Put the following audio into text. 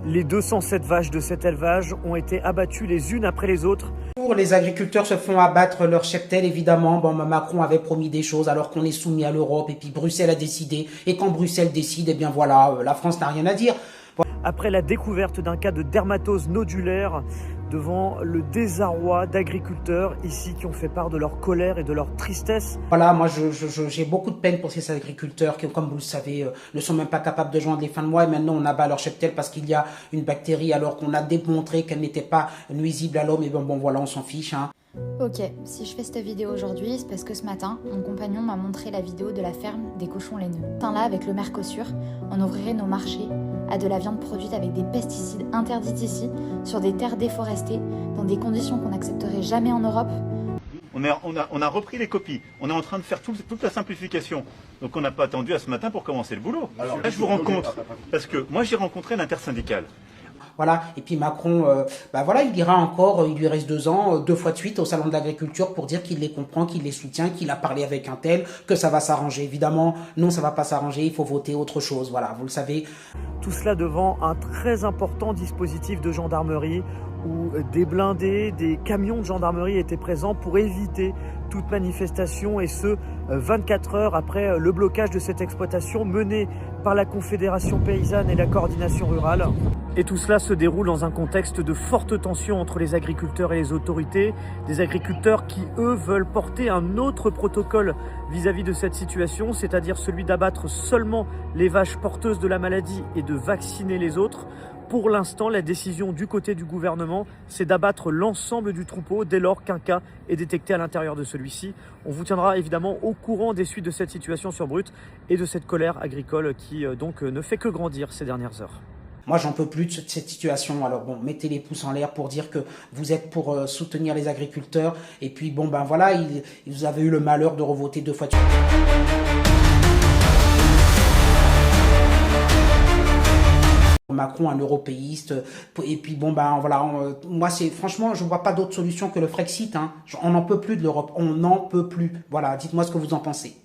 Les 207 vaches de cet élevage ont été abattues les unes après les autres. Les agriculteurs se font abattre leur cheptel, évidemment. Bon, Macron avait promis des choses alors qu'on est soumis à l'Europe et puis Bruxelles a décidé. Et quand Bruxelles décide, eh bien voilà, la France n'a rien à dire. Après la découverte d'un cas de dermatose nodulaire, devant le désarroi d'agriculteurs ici qui ont fait part de leur colère et de leur tristesse. Voilà, moi j'ai beaucoup de peine pour ces agriculteurs qui, comme vous le savez, ne sont même pas capables de joindre les fins de mois et maintenant on abat leur cheptel parce qu'il y a une bactérie alors qu'on a démontré qu'elle n'était pas nuisible à l'homme et bon voilà, on s'en fiche. Hein. Ok, si je fais cette vidéo aujourd'hui, c'est parce que ce matin, mon compagnon m'a montré la vidéo de la ferme des cochons laineux. Là, avec le Mercosur, on ouvrirait nos marchés à de la viande produite avec des pesticides interdits ici, sur des terres déforestées, dans des conditions qu'on n'accepterait jamais en Europe. On a repris les copies, on est en train de faire toute la simplification. Donc on n'a pas attendu à ce matin pour commencer le boulot. Alors, là je vous rencontre, parce que moi j'ai rencontré l'intersyndicale. Voilà, et puis Macron, voilà, il ira encore, il lui reste 2 ans, 2 fois de suite au salon de l'agriculture pour dire qu'il les comprend, qu'il les soutient, qu'il a parlé avec un tel, que ça va s'arranger. Évidemment, non, ça va pas s'arranger, il faut voter autre chose, voilà, vous le savez. Tout cela devant un très important dispositif de gendarmerie où des blindés, des camions de gendarmerie étaient présents pour éviter toute manifestation et ce 24 heures après le blocage de cette exploitation menée par la Confédération paysanne et la coordination rurale. Et tout cela se déroule dans un contexte de forte tension entre les agriculteurs et les autorités, des agriculteurs qui, eux, veulent porter un autre protocole vis-à-vis de cette situation, c'est-à-dire celui d'abattre seulement les vaches porteuses de la maladie et de vacciner les autres. Pour l'instant, la décision du côté du gouvernement, c'est d'abattre l'ensemble du troupeau dès lors qu'un cas est détecté à l'intérieur de celui-ci. On vous tiendra évidemment au courant des suites de cette situation sur Brut et de cette colère agricole qui donc ne fait que grandir ces dernières heures. Moi, j'en peux plus de cette situation. Alors bon, mettez les pouces en l'air pour dire que vous êtes pour soutenir les agriculteurs. Et puis bon, voilà, vous avez eu le malheur de revoter 2 fois de suite. Macron, un européiste, et puis bon voilà, moi franchement je vois pas d'autre solution que le Frexit, hein. On n'en peut plus de l'Europe, on n'en peut plus. Voilà, dites-moi ce que vous en pensez.